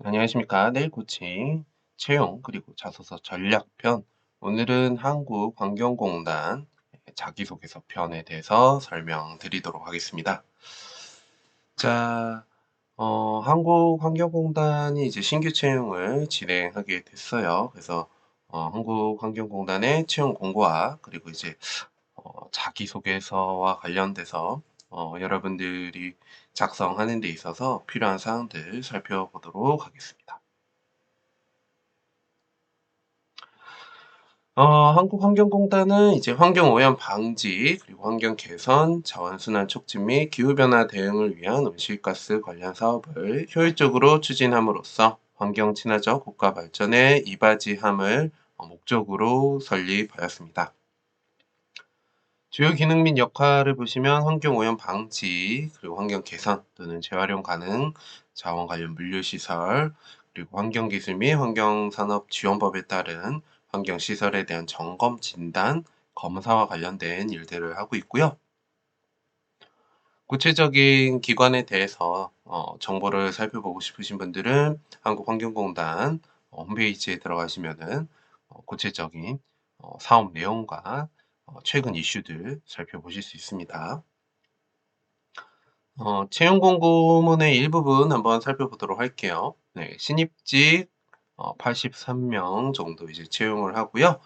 안녕하십니까. 내일 코칭, 채용, 그리고 자소서 전략편. 오늘은 한국환경공단 자기소개서 편에 대해서 설명드리도록 하겠습니다. 자, 한국환경공단이 이제 신규 채용을 진행하게 됐어요. 그래서 한국환경공단의 채용 공고와 그리고 이제 자기소개서와 관련돼서 여러분들이 작성하는 데 있어서 필요한 사항들 살펴보도록 하겠습니다. 한국환경공단은 이제 환경오염 방지, 그리고 환경 개선, 자원순환 촉진 및 기후변화 대응을 위한 온실가스 관련 사업을 효율적으로 추진함으로써 환경 친화적 국가 발전에 이바지함을 목적으로 설립하였습니다. 주요 기능 및 역할을 보시면 환경오염 방지, 그리고 환경 개선 또는 재활용 가능 자원 관련 물류시설, 그리고 환경기술 및 환경산업지원법에 따른 환경시설에 대한 점검, 진단, 검사와 관련된 일들을 하고 있고요. 구체적인 기관에 대해서 정보를 살펴보고 싶으신 분들은 한국환경공단 홈페이지에 들어가시면은 구체적인 사업 내용과 최근 이슈들 살펴보실 수 있습니다. 채용 공고문의 일부분 한번 살펴보도록 할게요. 네, 신입직 83명 정도 이제 채용을 하고요.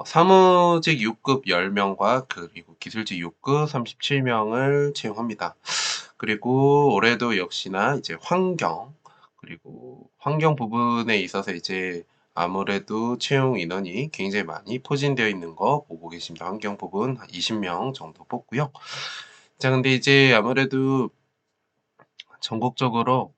사무직 6급 10명과 그리고 기술직 6급 37명을 채용합니다. 그리고 올해도 역시나 이제 그리고 환경 부분에 있어서 이제 아무래도 채용 인원이 굉장히 많이 포진되어 있는 거 보고 계십니다. 환경 부분 한 20명 정도 뽑고요. 자, 근데 이제 아무래도 전국적으로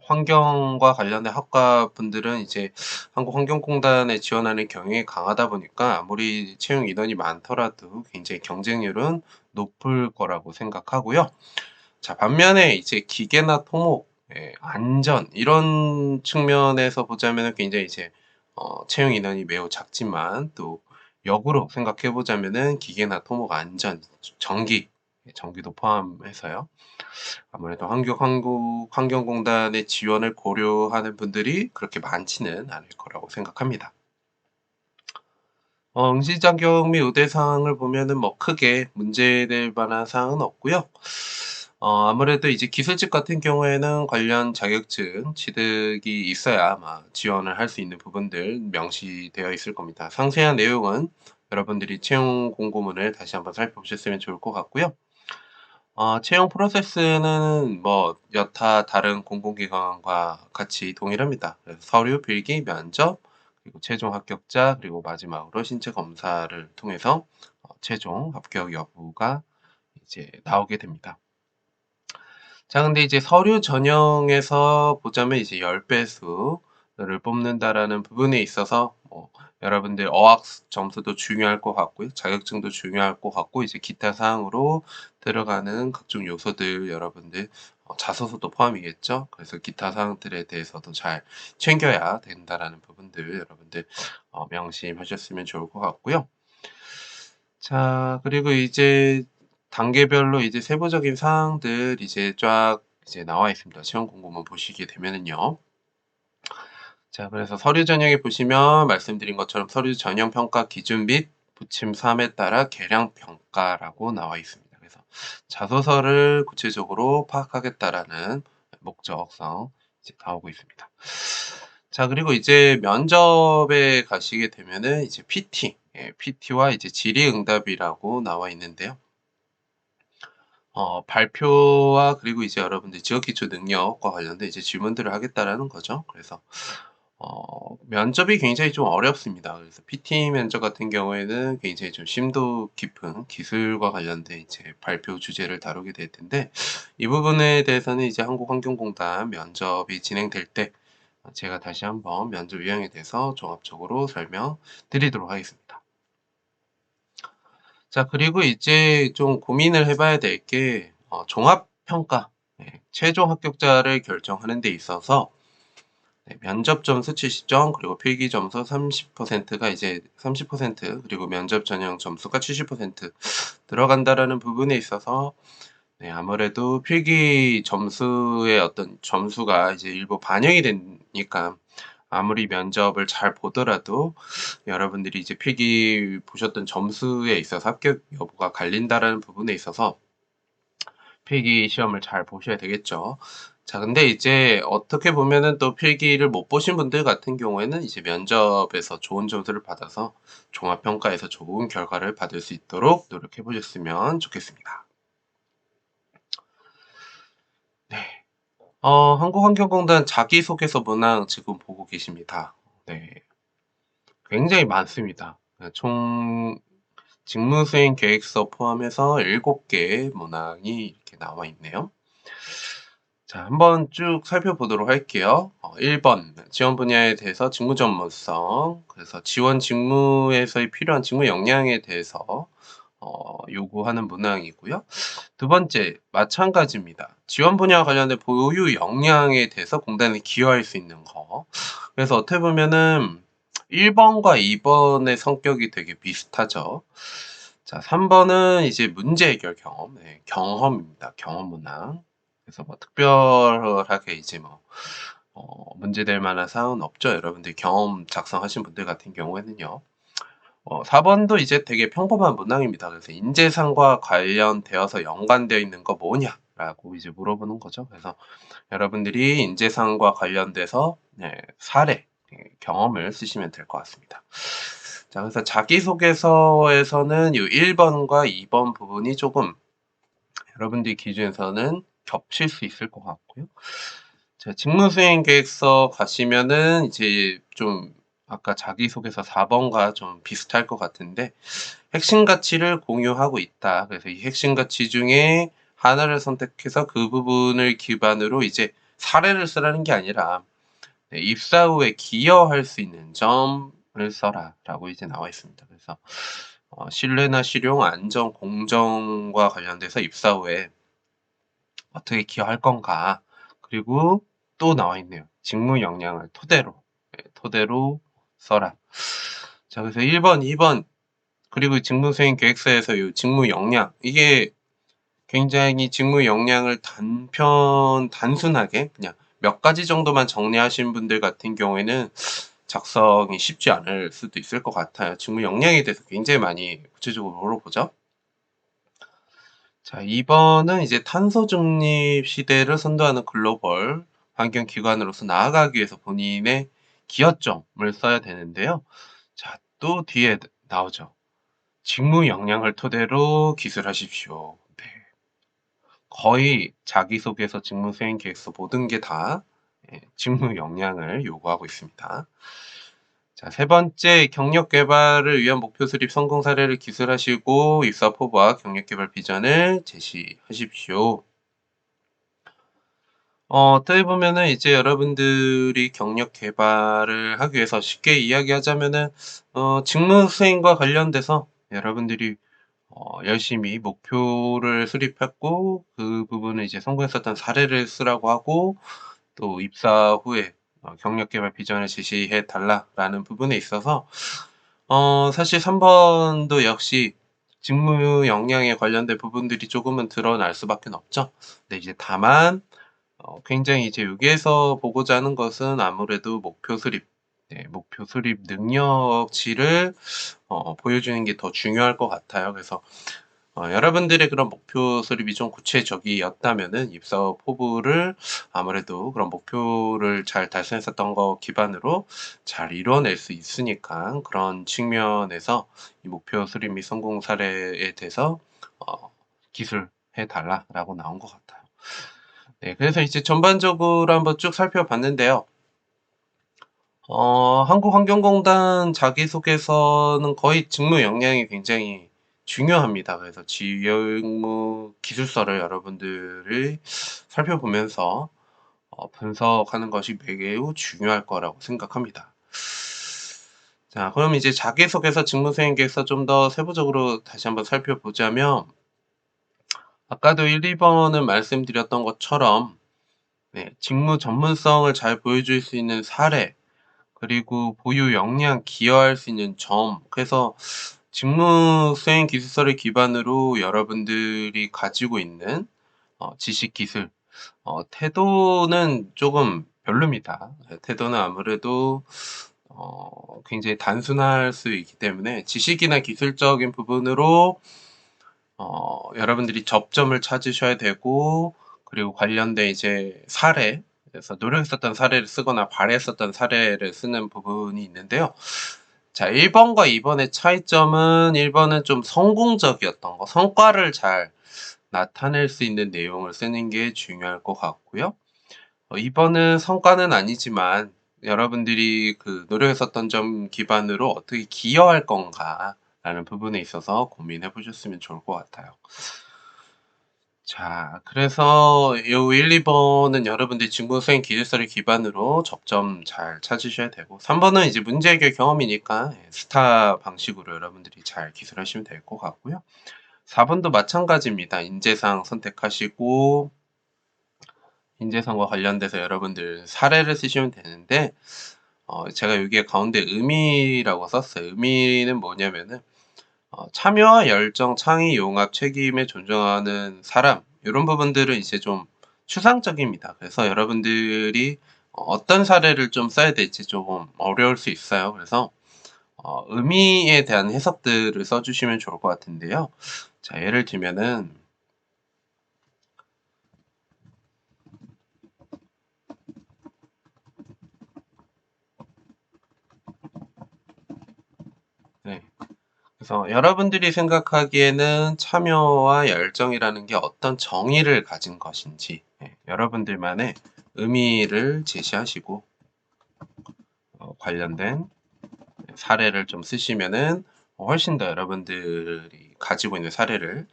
환경과 관련된 학과 분들은 이제 한국환경공단에 지원하는 경향이 강하다 보니까 아무리 채용 인원이 많더라도 굉장히 경쟁률은 높을 거라고 생각하고요. 자, 반면에 이제 기계나 토목, 안전 이런 측면에서 보자면은 굉장히 이제 채용 인원이 매우 작지만 또 역으로 생각해 보자면은 기계나 토목 안전, 전기도 포함해서요. 아무래도 환경공단의 지원을 고려하는 분들이 그렇게 많지는 않을 거라고 생각합니다. 응시 자격 및 우대 사항을 보면은 뭐 크게 문제될 만한 사항은 없고요. 아무래도 이제 기술직 같은 경우에는 관련 자격증 취득이 있어야 아마 지원을 할 수 있는 부분들 명시되어 있을 겁니다. 상세한 내용은 여러분들이 채용 공고문을 다시 한번 살펴보셨으면 좋을 것 같고요. 채용 프로세스는 뭐 여타 다른 공공기관과 같이 동일합니다. 그래서 서류, 필기, 면접, 그리고 최종 합격자, 그리고 마지막으로 신체 검사를 통해서 최종 합격 여부가 이제 나오게 됩니다. 자, 근데 이제 서류 전형에서 보자면 이제 10배수를 뽑는다라는 부분에 있어서 여러분들 어학 점수도 중요할 것 같고요. 자격증도 중요할 것 같고 이제 기타 사항으로 들어가는 각종 요소들 여러분들 자소서도 포함이겠죠. 그래서 기타 사항들에 대해서도 잘 챙겨야 된다라는 부분들 여러분들 명심하셨으면 좋을 것 같고요. 자, 그리고 이제 단계별로 이제 세부적인 사항들 이제 쫙 이제 나와 있습니다. 시험 공고문 보시게 되면은요. 자, 그래서 서류 전형에 보시면 말씀드린 것처럼 서류 전형 평가 기준 및 부침 사항에 따라 개량 평가라고 나와 있습니다. 그래서 자소서를 구체적으로 파악하겠다라는 목적성 이제 나오고 있습니다. 자, 그리고 이제 면접에 가시게 되면은 이제 PT와 이제 질의응답이라고 나와 있는데요. 발표와 그리고 이제 여러분들 지역기초 능력과 관련된 이제 질문들을 하겠다라는 거죠. 그래서 면접이 굉장히 좀 어렵습니다. 그래서 PT 면접 같은 경우에는 굉장히 좀 심도 깊은 기술과 관련된 이제 발표 주제를 다루게 될 텐데 이 부분에 대해서는 이제 한국환경공단 면접이 진행될 때 제가 다시 한번 면접 유형에 대해서 종합적으로 설명드리도록 하겠습니다. 자, 그리고 이제 좀 고민을 해봐야 될 게 종합평가, 최종 합격자를 결정하는 데 있어서 면접 점수 70점, 그리고 필기 점수 30%가 이제 30%, 그리고 면접 전형 점수가 70% 들어간다라는 부분에 있어서 네, 아무래도 필기 점수의 어떤 점수가 이제 일부 반영이 되니까 아무리 면접을 잘 보더라도 여러분들이 이제 필기 보셨던 점수에 있어서 합격 여부가 갈린다라는 부분에 있어서 필기 시험을 잘 보셔야 되겠죠. 자, 근데 이제 어떻게 보면은 또 필기를 못 보신 분들 같은 경우에는 이제 면접에서 좋은 점수를 받아서 종합평가에서 좋은 결과를 받을 수 있도록 노력해 보셨으면 좋겠습니다. 네. 한국환경공단 자기소개서 문항 지금 보고 계십니다. 네. 굉장히 많습니다. 총 직무수행 계획서 포함해서 7개의 문항이 이렇게 나와 있네요. 자, 한번 쭉 살펴보도록 할게요. 1번 지원 분야에 대해서 직무 전문성, 그래서 지원 직무에서 필요한 직무 역량에 대해서 요구하는 문항이고요. 두 번째, 마찬가지입니다. 지원 분야와 관련된 보유 역량에 대해서 공단에 기여할 수 있는 거. 그래서 어떻게 보면은 1번과 2번의 성격이 되게 비슷하죠. 자, 3번은 이제 문제 해결 경험, 네, 경험입니다. 경험 문항. 그래서 뭐 특별하게 이제 뭐 문제될 만한 사항은 없죠. 여러분들 경험 작성하신 분들 같은 경우에는요. 4번도 이제 되게 평범한 문항입니다. 그래서 인재상과 관련되어서 연관되어 있는 거 뭐냐라고 이제 물어보는 거죠. 그래서 여러분들이 인재상과 관련돼서 네, 사례, 경험을 쓰시면 될 것 같습니다. 자, 그래서 자기소개서에서는 이 1번과 2번 부분이 조금 여러분들 기준에서는 겹칠 수 있을 것 같고요. 자, 직무수행 계획서 가시면은 이제 좀 아까 자기소개서 4번과 좀 비슷할 것 같은데 핵심 가치를 공유하고 있다. 그래서 이 핵심 가치 중에 하나를 선택해서 그 부분을 기반으로 이제 사례를 쓰라는 게 아니라 네, 입사 후에 기여할 수 있는 점을 써라라고 이제 나와 있습니다. 그래서 신뢰나 실용, 안전, 공정과 관련돼서 입사 후에 어떻게 기여할 건가. 그리고 또 나와 있네요. 직무 역량을 토대로, 토대로 써라. 자, 그래서 1번, 2번, 그리고 직무수행 계획서에서 이 직무 역량, 이게 굉장히 직무 역량을 단순하게 그냥 몇 가지 정도만 정리하신 분들 같은 경우에는 작성이 쉽지 않을 수도 있을 것 같아요. 직무 역량에 대해서 굉장히 많이 구체적으로 물어보죠. 자, 2번은 이제 탄소 중립 시대를 선도하는 글로벌 환경 기관으로서 나아가기 위해서 본인의 기여점을 써야 되는데요. 자, 또 뒤에 나오죠. 직무 역량을 토대로 기술하십시오. 네. 거의 자기소개서, 직무수행 계획서 모든 게 다 직무 역량을 요구하고 있습니다. 자, 세 번째, 경력 개발을 위한 목표 수립 성공 사례를 기술하시고 입사 포부와 경력 개발 비전을 제시하십시오. 어떻게 보면은 이제 여러분들이 경력 개발을 하기 위해서 쉽게 이야기하자면은 직무 수행과 관련돼서 여러분들이 열심히 목표를 수립했고 그 부분을 이제 성공했었던 사례를 쓰라고 하고 또 입사 후에 경력 개발 비전을 제시해 달라라는 부분에 있어서 사실 3번도 역시 직무 역량에 관련된 부분들이 조금은 드러날 수밖에 없죠. 근데 이제 다만 굉장히 이제 여기에서 보고자 하는 것은 아무래도 목표 수립, 네, 목표 수립 능력치를 보여주는 게 더 중요할 것 같아요. 그래서 여러분들의 그런 목표 수립이 좀 구체적이었다면은 입사 후 포부를 아무래도 그런 목표를 잘 달성했었던 거 기반으로 잘 이뤄낼 수 있으니까 그런 측면에서 이 목표 수립 및 성공 사례에 대해서 기술해 달라라고 나온 것 같아요. 네, 그래서 이제 전반적으로 한번 쭉 살펴봤는데요. 한국환경공단 자기소개서는 거의 직무 역량이 굉장히 중요합니다. 그래서 직무 기술서를 여러분들이 살펴보면서 분석하는 것이 매우 중요할 거라고 생각합니다. 자, 그럼 이제 자기소개서, 직무수행 계획서 좀 더 세부적으로 다시 한번 살펴보자면 아까도 1, 2번은 말씀드렸던 것처럼 네, 직무 전문성을 잘 보여줄 수 있는 사례, 그리고 보유 역량 기여할 수 있는 점. 그래서 직무 수행 기술서를 기반으로 여러분들이 가지고 있는 지식, 기술, 태도는 조금 별로입니다. 태도는 아무래도 굉장히 단순할 수 있기 때문에 지식이나 기술적인 부분으로 여러분들이 접점을 찾으셔야 되고, 그리고 관련된 이제 사례, 그래서 노력했었던 사례를 쓰거나 발휘했었던 사례를 쓰는 부분이 있는데요. 자, 1번과 2번의 차이점은 1번은 좀 성공적이었던 거, 성과를 잘 나타낼 수 있는 내용을 쓰는 게 중요할 것 같고요. 2번은 성과는 아니지만 여러분들이 그 노력했었던 점 기반으로 어떻게 기여할 건가라는 부분에 있어서 고민해 보셨으면 좋을 것 같아요. 자, 그래서 요 1, 2번은 여러분들이 직무수행 기술서를 기반으로 접점 잘 찾으셔야 되고, 3번은 이제 문제 해결 경험이니까 스타 방식으로 여러분들이 잘 기술하시면 될 것 같고요. 4번도 마찬가지입니다. 인재상 선택하시고, 인재상과 관련돼서 여러분들 사례를 쓰시면 되는데, 제가 여기에 가운데 의미라고 썼어요. 의미는 뭐냐면은, 참여와 열정, 창의, 용합, 책임에 존중하는 사람, 이런 부분들은 이제 좀 추상적입니다. 그래서 여러분들이 어떤 사례를 좀 써야 될지 조금 어려울 수 있어요. 그래서 의미에 대한 해석들을 써주시면 좋을 것 같은데요. 자, 예를 들면은, 네. 그래서 여러분들이 생각하기에는 참여와 열정이라는 게 어떤 정의를 가진 것인지, 여러분들만의 의미를 제시하시고, 관련된 사례를 좀 쓰시면은 훨씬 더 여러분들이 가지고 있는 사례를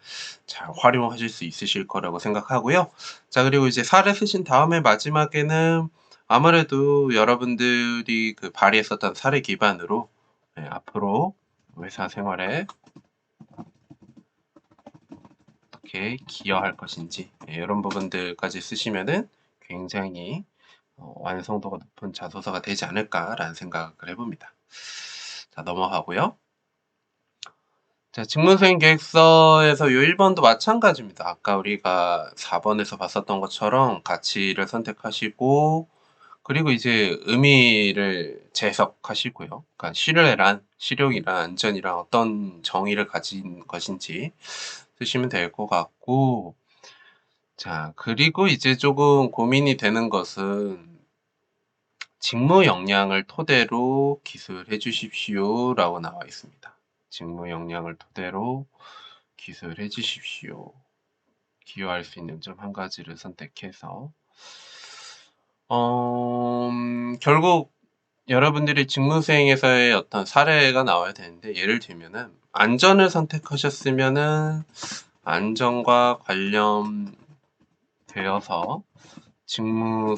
잘 활용하실 수 있으실 거라고 생각하고요. 자, 그리고 이제 사례 쓰신 다음에 마지막에는 아무래도 여러분들이 그 발휘했었던 사례 기반으로 앞으로 회사 생활에 어떻게 기여할 것인지, 이런 부분들까지 쓰시면은 굉장히 완성도가 높은 자소서가 되지 않을까라는 생각을 해봅니다. 자, 넘어가고요. 자, 직무수행 계획서에서 요 1번도 마찬가지입니다. 아까 우리가 4번에서 봤었던 것처럼 가치를 선택하시고, 그리고 이제 의미를 재해석하시고요. 그러니까 신뢰란, 실용이란, 안전이란 어떤 정의를 가진 것인지 쓰시면 될 것 같고, 자, 그리고 이제 조금 고민이 되는 것은 직무 역량을 토대로 기술해 주십시오 라고 나와 있습니다. 직무 역량을 토대로 기술해 주십시오. 기여할 수 있는 점 한 가지를 선택해서 결국 여러분들이 직무 수행에서의 어떤 사례가 나와야 되는데, 예를 들면은 안전을 선택하셨으면은 안전과 관련되어서 직무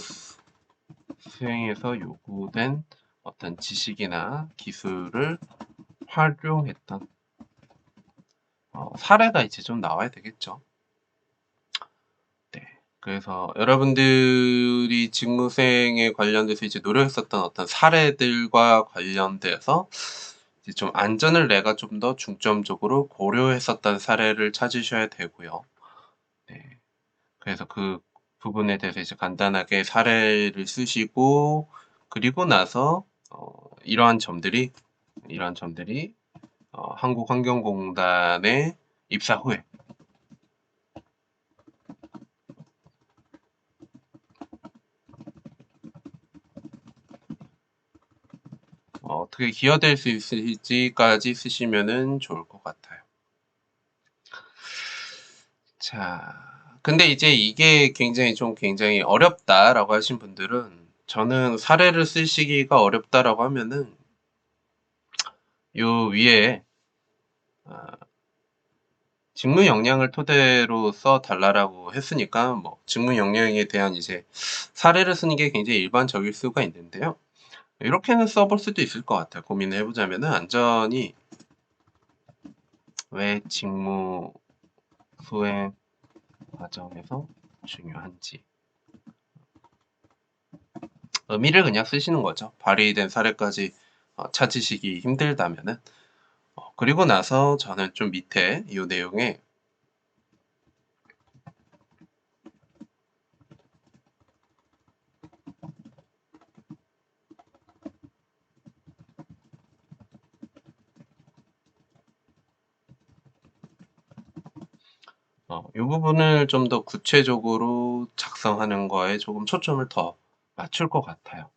수행에서 요구된 어떤 지식이나 기술을 활용했던 사례가 이제 좀 나와야 되겠죠. 네. 그래서 여러분들이 직무수행에 관련돼서 이제 노력했었던 어떤 사례들과 관련돼서 이제 좀 안전을 내가 좀 더 중점적으로 고려했었던 사례를 찾으셔야 되고요. 네. 그래서 그 부분에 대해서 이제 간단하게 사례를 쓰시고, 그리고 나서 이러한 점들이 한국환경공단에 입사 후에 어떻게 기여될 수 있을지까지 쓰시면은 좋을 것 같아요. 자, 근데 이제 이게 굉장히 어렵다라고 하신 분들은, 저는 사례를 쓰시기가 어렵다라고 하면은 요 위에 직무 역량을 토대로 써 달라라고 했으니까, 뭐 직무 역량에 대한 이제 사례를 쓰는 게 굉장히 일반적일 수가 있는데요. 이렇게는 써볼 수도 있을 것 같아요. 고민을 해보자면은, 안전이 왜 직무 수행 과정에서 중요한지, 의미를 그냥 쓰시는 거죠. 발의된 사례까지 찾으시기 힘들다면은. 그리고 나서 저는 좀 밑에 이 내용에 이 부분을 좀 더 구체적으로 작성하는 거에 조금 초점을 더 맞출 것 같아요.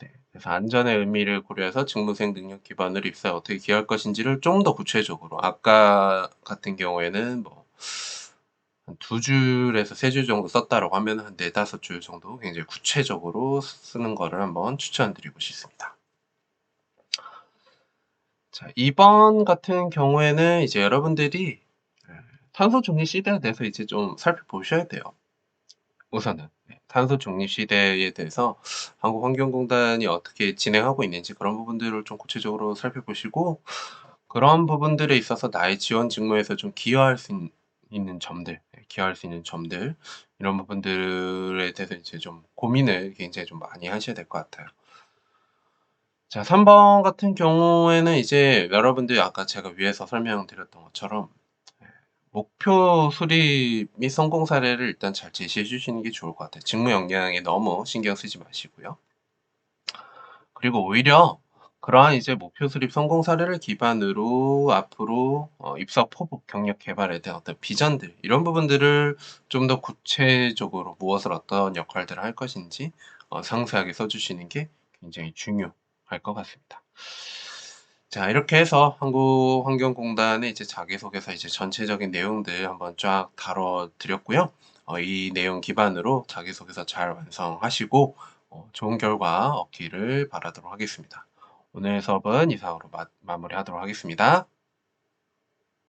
네. 그래서 안전의 의미를 고려해서 직무수행 능력 기반으로 입사에 어떻게 기여할 것인지를 좀 더 구체적으로 아까 같은 경우에는 뭐 한 2 줄에서 3줄 정도 썼다라고 하면 한 4-5줄 정도 굉장히 구체적으로 쓰는 거를 한번 추천드리고 싶습니다. 자, 2번 같은 경우에는 이제 여러분들이 탄소 중립 시대에 대해서 이제 좀 살펴보셔야 돼요. 우선은. 네. 탄소 중립 시대에 대해서 한국환경공단이 어떻게 진행하고 있는지 그런 부분들을 좀 구체적으로 살펴보시고, 그런 부분들에 있어서 나의 지원 직무에서 좀 기여할 수 있는 점들, 기여할 수 있는 점들, 이런 부분들에 대해서 이제 좀 고민을 굉장히 좀 많이 하셔야 될 것 같아요. 자, 3번 같은 경우에는 이제 여러분들이 아까 제가 위에서 설명드렸던 것처럼 목표 수립 및 성공 사례를 일단 잘 제시해 주시는 게 좋을 것 같아요. 직무 역량에 너무 신경 쓰지 마시고요. 그리고 오히려 그러한 이제 목표 수립 성공 사례를 기반으로 앞으로 입사 포복, 경력 개발에 대한 어떤 비전들, 이런 부분들을 좀 더 구체적으로 무엇을 어떤 역할들을 할 것인지 상세하게 써 주시는 게 굉장히 중요할 것 같습니다. 자, 이렇게 해서 한국환경공단의 이제 자기소개서 이제 전체적인 내용들 한번 쫙 다뤄 드렸고요. 이 내용 기반으로 자기소개서 잘 완성하시고 좋은 결과 얻기를 바라도록 하겠습니다. 오늘 수업은 이상으로 마무리하도록 하겠습니다.